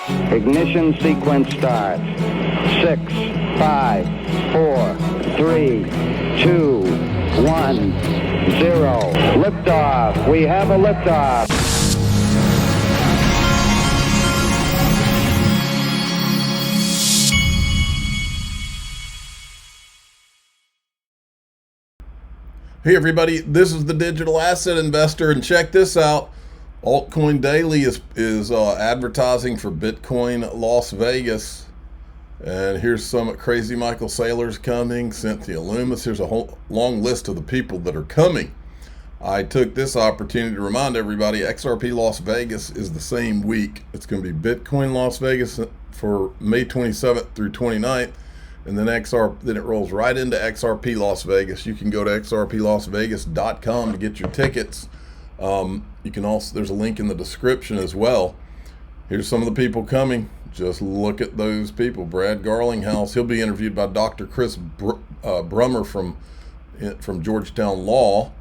Ignition sequence start. 6, 5, 4, 3, 2, 1, 0. Liftoff. We have a liftoff. Hey everybody, this is the Digital Asset Investor, and check this out. Altcoin Daily is advertising for Bitcoin Las Vegas, and here's some crazy Michael Saylor's coming, Cynthia Loomis. Here's a whole long list of the people that are coming. I took this opportunity to remind everybody XRP Las Vegas is the same week. It's going to be Bitcoin Las Vegas for May 27th through 29th. And then then it rolls right into XRP Las Vegas. You can go to xrplasvegas.com to get your tickets. You can also, there's a link in the description as well. Here's some of the people coming. Just look at those people. Brad Garlinghouse, he'll be interviewed by Dr. Chris Brummer from Georgetown Law.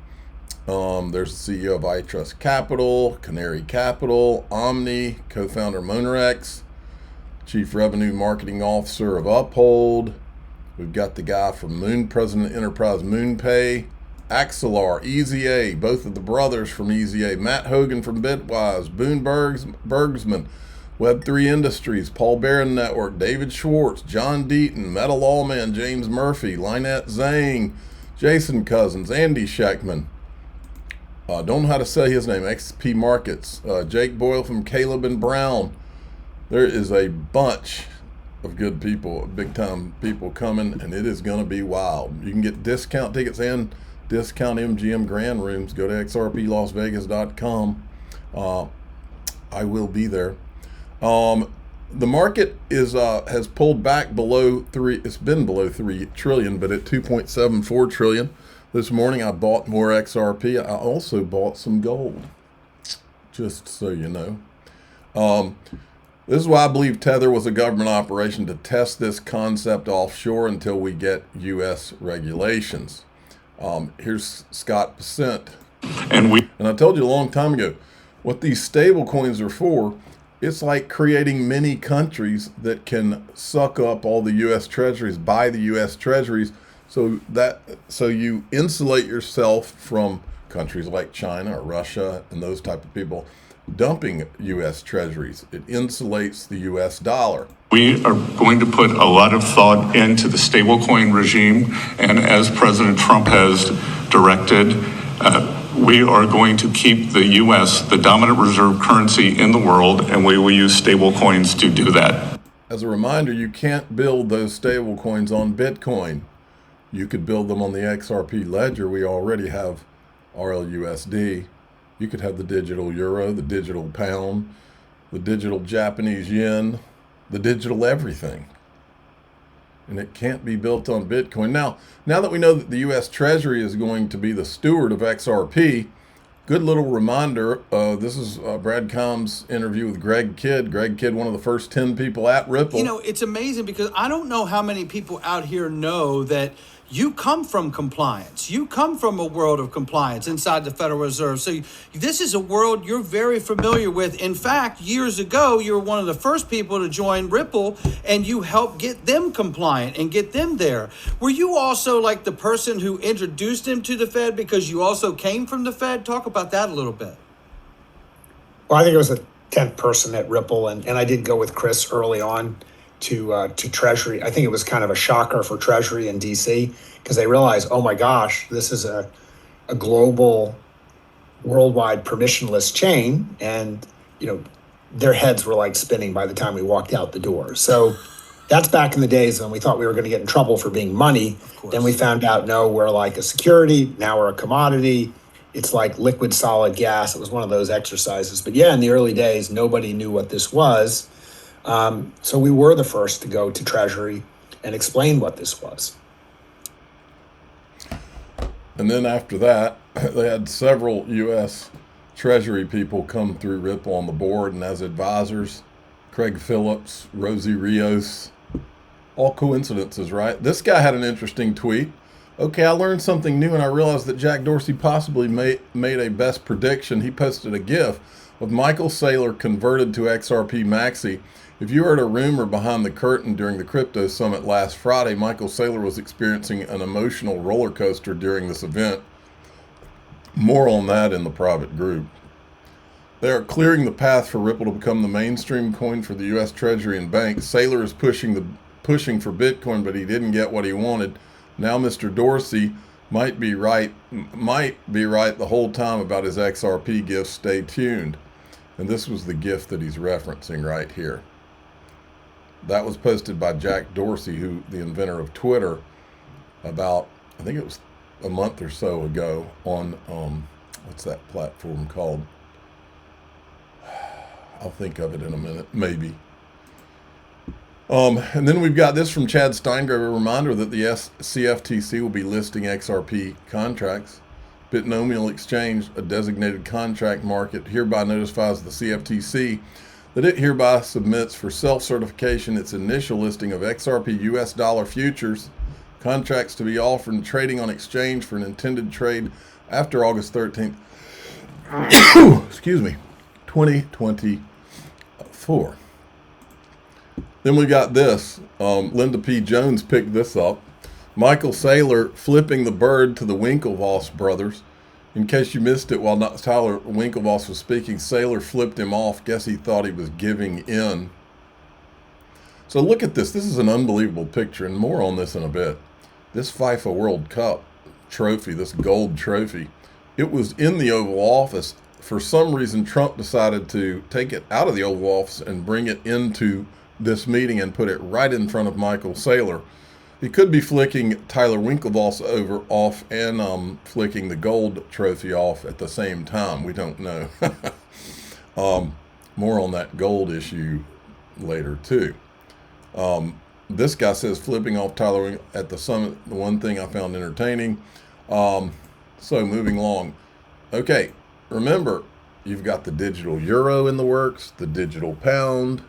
There's the CEO of iTrustCapital, Canary Capital, Omni, co-founder Monerex, Chief Revenue Marketing Officer of Uphold. We've got the guy from President Enterprise MoonPay, Axelar, EZA, both of the brothers from EZA, Matt Hogan from Bitwise, Boone Bergsman, Web3 Industries, Paul Barron Network, David Schwartz, John Deaton, Meta Lawman, James Murphy, Lynette Zhang, Jason Cousins, Andy Scheckman. Don't know how to say his name, XP Markets, Jake Boyle from Caleb and Brown. There is a bunch of good people, big time people coming, and it is going to be wild. You can get discount tickets and discount MGM grand rooms. Go to xrplasvegas.com. I will be there. The market has pulled back below it's been below 3 trillion, but at 2.74 trillion. This morning I bought more XRP. I also bought some gold, just so you know. This is why I believe Tether was a government operation, to test this concept offshore until we get U.S. regulations. Here's Scott Pacent. And I told you a long time ago, what these stable coins are for, it's like creating mini countries that can suck up all the U.S. treasuries, buy the U.S. treasuries, so you insulate yourself from countries like China or Russia and those type of people dumping U.S. treasuries. It insulates the U.S. dollar. We are going to put a lot of thought into the stablecoin regime, and as President Trump has directed, we are going to keep the U.S. the dominant reserve currency in the world, and we will use stablecoins to do that. As a reminder, you can't build those stablecoins on Bitcoin. You could build them on the XRP ledger. We already have RLUSD. You could have the digital euro, the digital pound, the digital Japanese yen, the digital everything. And it can't be built on Bitcoin. Now that we know that the U.S. Treasury is going to be the steward of XRP, good little reminder, this is Brad Combs' interview with Greg Kidd. Greg Kidd, one of the first 10 people at Ripple. You know, it's amazing because I don't know how many people out here know that you come from compliance. You come from a world of compliance inside the Federal Reserve. So this is a world you're very familiar with. In fact, years ago, you were one of the first people to join Ripple, and you helped get them compliant and get them there. Were you also like the person who introduced them to the Fed because you also came from the Fed? Talk about that a little bit. Well, I think it was the 10th person at Ripple, and I did go with Chris early on to Treasury. I think it was kind of a shocker for Treasury in DC because they realized, oh my gosh, this is a global, worldwide permissionless chain, and their heads were like spinning by the time we walked out the door. So that's back in the days when we thought we were going to get in trouble for being money. Then we found out, no, we're like a security. Now we're a commodity. It's like liquid, solid gas. It was one of those exercises. But yeah, in the early days, nobody knew what this was. So we were the first to go to Treasury and explain what this was. And then after that, they had several U.S. Treasury people come through Ripple on the board and as advisors. Craig Phillips, Rosie Rios, all coincidences, right? This guy had an interesting tweet. Okay, I learned something new and I realized that Jack Dorsey possibly made a best prediction. He posted a GIF With Michael Saylor converted to XRP Maxi, if you heard a rumor behind the curtain during the crypto summit last Friday, Michael Saylor was experiencing an emotional roller coaster during this event. More on that in the private group. They are clearing the path for Ripple to become the mainstream coin for the U.S. Treasury and banks. Saylor is pushing for Bitcoin, but he didn't get what he wanted. Now Mr. Dorsey might be right the whole time about his XRP gift. Stay tuned. And this was the gift that he's referencing right here. That was posted by Jack Dorsey, who the inventor of Twitter, about, I think it was a month or so ago on, what's that platform called? I'll think of it in a minute, maybe. And then we've got this from Chad Steingrove, a reminder that the CFTC will be listing XRP contracts. Bitnomial Exchange, a designated contract market, hereby notifies the CFTC that it hereby submits for self-certification its initial listing of XRP US dollar futures contracts to be offered and trading on exchange for an intended trade after August 13th, excuse me, 2024. Then we got this. Linda P. Jones picked this up. Michael Saylor flipping the bird to the Winklevoss brothers. In case you missed it, while Tyler Winklevoss was speaking, Saylor flipped him off. Guess he thought he was giving in. So look at this. This is an unbelievable picture, and more on this in a bit. This FIFA World Cup trophy, this gold trophy, it was in the Oval Office. For some reason, Trump decided to take it out of the Oval Office and bring it into this meeting and put it right in front of Michael Saylor. He could be flicking Tyler Winklevoss off and flicking the gold trophy off at the same time. We don't know. More on that gold issue later too. This guy says flipping off Tyler at the summit, the one thing I found entertaining. So moving along. Okay, remember, you've got the digital euro in the works, the digital pound.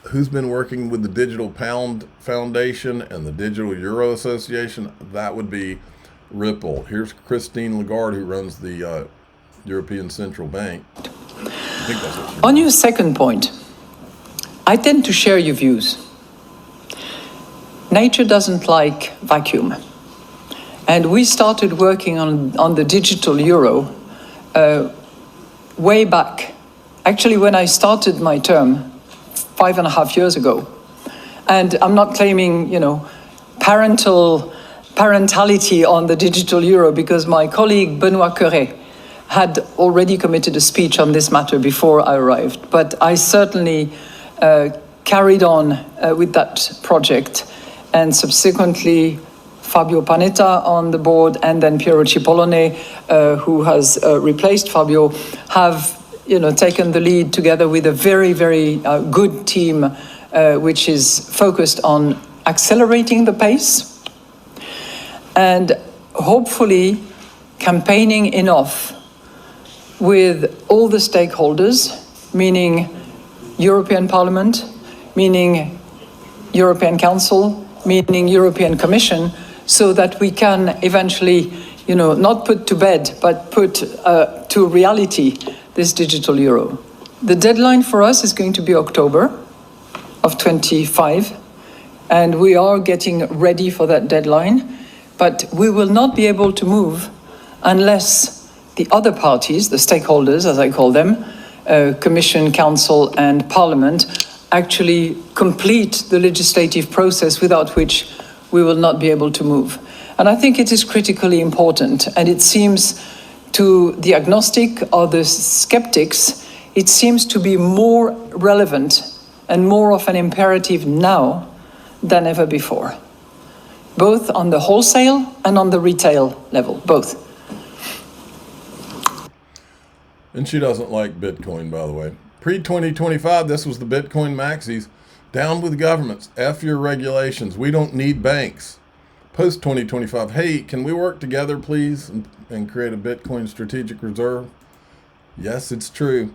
Who's been working with the Digital Pound Foundation and the Digital Euro Association? That would be Ripple. Here's Christine Lagarde, who runs the European Central Bank. I think that's what On your second point, I tend to share your views. Nature doesn't like vacuum. And we started working on the digital euro way back. Actually, when I started my term, 5.5 years ago. And I'm not claiming, parentality on the digital euro, because my colleague Benoît Cœuré had already committed a speech on this matter before I arrived. But I certainly carried on with that project, and subsequently Fabio Panetta on the board and then Piero Cipollone, who has replaced Fabio, have taken the lead together with a very, very good team, which is focused on accelerating the pace and hopefully campaigning enough with all the stakeholders, meaning European Parliament, meaning European Council, meaning European Commission, so that we can eventually, not put to bed, but put to reality this digital euro. The deadline for us is going to be October of 25, and we are getting ready for that deadline, but we will not be able to move unless the other parties, the stakeholders, as I call them, Commission, Council, and Parliament, actually complete the legislative process, without which we will not be able to move. And I think it is critically important, and it seems to the agnostic or the skeptics, it seems to be more relevant and more of an imperative now than ever before, both on the wholesale and on the retail level, both. And she doesn't like Bitcoin, by the way. Pre-2025, this was the Bitcoin maxis. Down with governments. F your regulations. We don't need banks. Post-2025, hey, can we work together, please, and create a Bitcoin strategic reserve? Yes, it's true.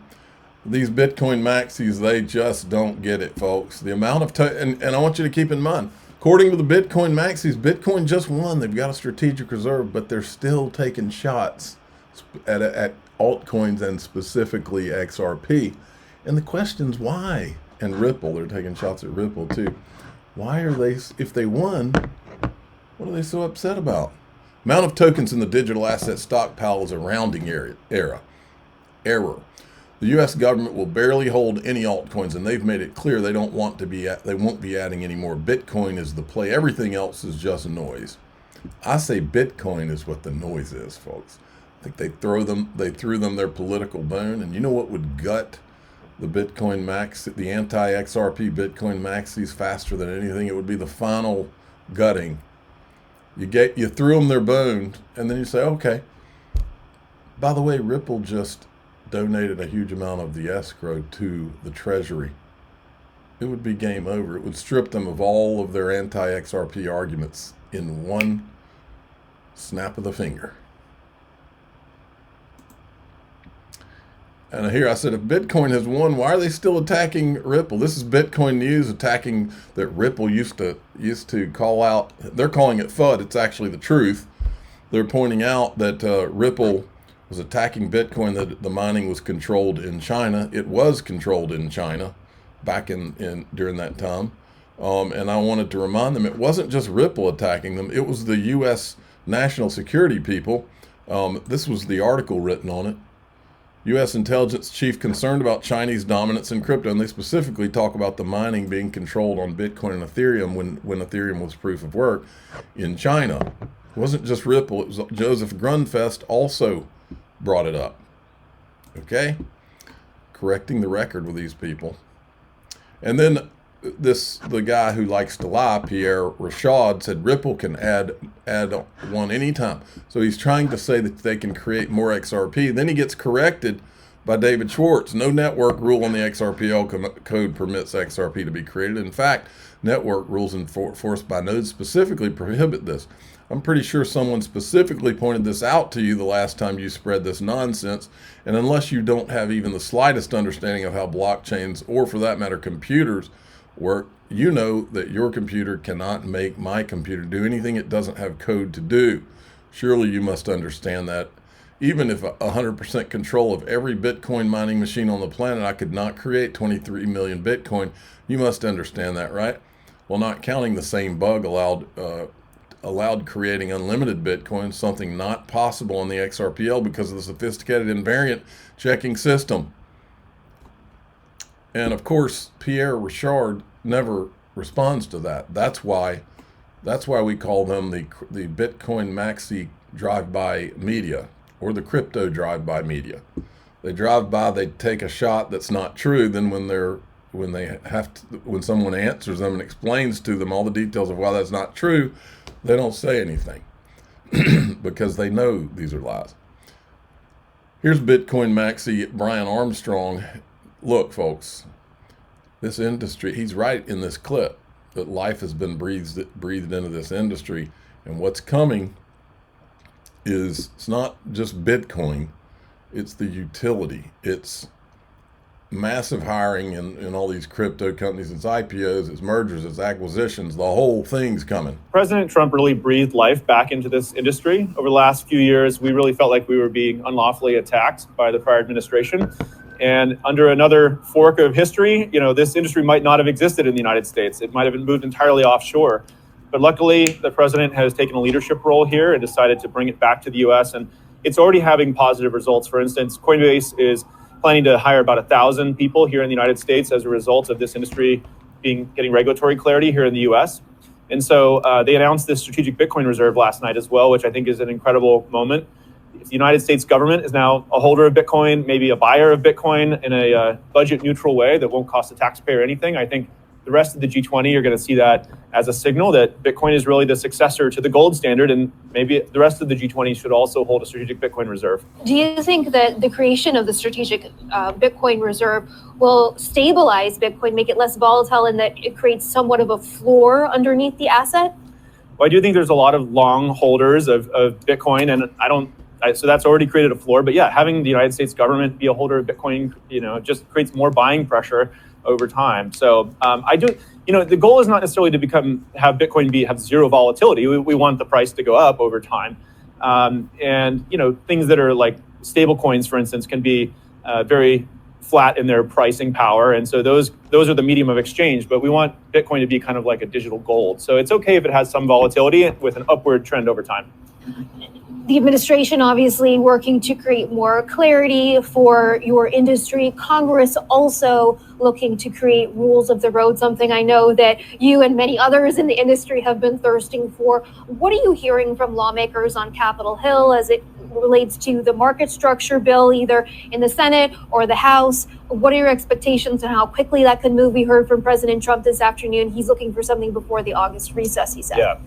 These Bitcoin maxis, they just don't get it, folks. The amount of and I want you to keep in mind, according to the Bitcoin maxis, Bitcoin just won. They've got a strategic reserve, but they're still taking shots at altcoins and specifically XRP. And the question's why? And Ripple, they're taking shots at Ripple too. Why are they, if they won, what are they so upset about? Amount of tokens in the digital asset stockpile is a rounding error. The U.S. government will barely hold any altcoins, and they've made it clear they won't be adding any more. Bitcoin is the play. Everything else is just noise. I say Bitcoin is what the noise is, folks. I think they threw them their political bone, and you know what would gut the Bitcoin Max, the anti-XRP Bitcoin Maxis faster than anything? It would be the final gutting. You threw them their bone, and then you say, okay. By the way, Ripple just donated a huge amount of the escrow to the Treasury. It would be game over. It would strip them of all of their anti-XRP arguments in one snap of the finger. And here I said, if Bitcoin has won, why are they still attacking Ripple? This is Bitcoin News attacking that Ripple used to call out. They're calling it FUD. It's actually the truth. They're pointing out that Ripple was attacking Bitcoin, that the mining was controlled in China. It was controlled in China back during that time. And I wanted to remind them, it wasn't just Ripple attacking them. It was the U.S. national security people. This was the article written on it. U.S. intelligence chief concerned about Chinese dominance in crypto, and they specifically talk about the mining being controlled on Bitcoin and Ethereum when Ethereum was proof of work in China. It wasn't just Ripple, it was Joseph Grunfest also brought it up. Okay? Correcting the record with these people. And then the guy who likes to lie, Pierre Rochard, said Ripple can add one anytime. So he's trying to say that they can create more XRP. Then he gets corrected by David Schwartz. No network rule on the XRPL code permits XRP to be created. In fact, network rules enforced by nodes specifically prohibit this. I'm pretty sure someone specifically pointed this out to you the last time you spread this nonsense. And unless you don't have even the slightest understanding of how blockchains, or for that matter, computers work, you know that your computer cannot make my computer do anything it doesn't have code to do. Surely you must understand that. Even if 100% control of every Bitcoin mining machine on the planet, I could not create 23 million Bitcoin. You must understand that, right? Well, not counting the same bug allowed creating unlimited Bitcoin, something not possible on the XRPL because of the sophisticated invariant checking system. And of course, Pierre Rochard never responds to that. That's why we call them the Bitcoin Maxi drive-by media, or the crypto drive-by media. They drive by, they take a shot that's not true. Then when someone answers them and explains to them all the details of why that's not true, they don't say anything because they know these are lies. Here's Bitcoin Maxi Brian Armstrong. Look, folks, this industry, he's right in this clip that life has been breathed into this industry. And what's coming is, it's not just Bitcoin, it's the utility. It's massive hiring in all these crypto companies. It's IPOs, it's mergers, it's acquisitions, the whole thing's coming. President Trump really breathed life back into this industry. Over the last few years, we really felt like we were being unlawfully attacked by the prior administration. And under another fork of history, this industry might not have existed in the United States. It might have been moved entirely offshore. But luckily, the president has taken a leadership role here and decided to bring it back to the U.S. And it's already having positive results. For instance, Coinbase is planning to hire about 1,000 people here in the United States as a result of this industry getting regulatory clarity here in the U.S. And so they announced this strategic Bitcoin reserve last night as well, which I think is an incredible moment. If the United States government is now a holder of Bitcoin, maybe a buyer of Bitcoin in a budget neutral way that won't cost the taxpayer anything, I think the rest of the G20 are going to see that as a signal that Bitcoin is really the successor to the gold standard, and maybe the rest of the G20 should also hold a strategic Bitcoin reserve. Do you think that the creation of the strategic Bitcoin reserve will stabilize Bitcoin, make it less volatile, and that it creates somewhat of a floor underneath the asset? Well, I do think there's a lot of long holders of Bitcoin, and so that's already created a floor. But yeah, having the United States government be a holder of Bitcoin, just creates more buying pressure over time. So the goal is not necessarily to have Bitcoin have zero volatility. We want the price to go up over time. And things that are like stablecoins, for instance, can be very flat in their pricing power. And so those are the medium of exchange, but we want Bitcoin to be kind of like a digital gold. So it's okay if it has some volatility with an upward trend over time. The administration obviously working to create more clarity for your industry. Congress also looking to create rules of the road, something I know that you and many others in the industry have been thirsting for. What are you hearing from lawmakers on Capitol Hill as it relates to the market structure bill, either in the Senate or the House? What are your expectations on how quickly that could move? We heard from President Trump this afternoon. He's looking for something before the August recess, he said. Yeah.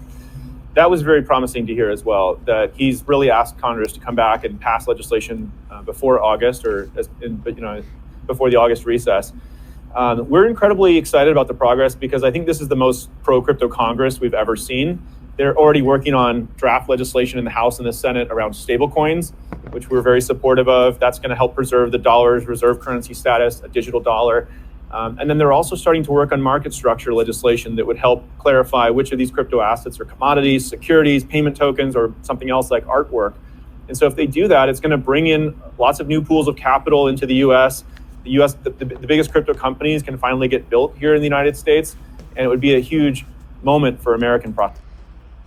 That was very promising to hear as well, that he's really asked Congress to come back and pass legislation before August before the August recess. We're incredibly excited about the progress because I think this is the most pro-crypto Congress we've ever seen. They're already working on draft legislation in the House and the Senate around stablecoins, which we're very supportive of. That's going to help preserve the dollar's reserve currency status, a digital dollar. And then they're also starting to work on market structure legislation that would help clarify which of these crypto assets are commodities, securities, payment tokens, or something else like artwork. And so if they do that, it's going to bring in lots of new pools of capital into the U.S. The biggest crypto companies can finally get built here in the United States, and it would be a huge moment for American profit.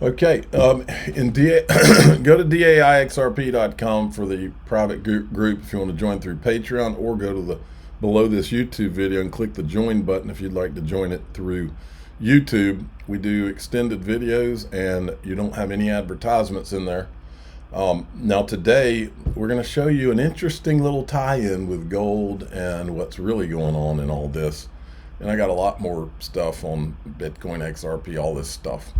Okay, go to daixrp.com for the private group if you want to join through Patreon, or go to the below this YouTube video and click the join button if you'd like to join it through YouTube. We do extended videos and you don't have any advertisements in there. Now today we're going to show you an interesting little tie-in with gold and what's really going on in all this. And I got a lot more stuff on Bitcoin, XRP, all this stuff.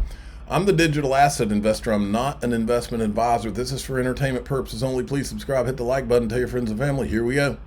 I'm the digital asset investor. I'm not an investment advisor. This is for entertainment purposes only. Please subscribe, hit the like button, tell your friends and family. Here we go.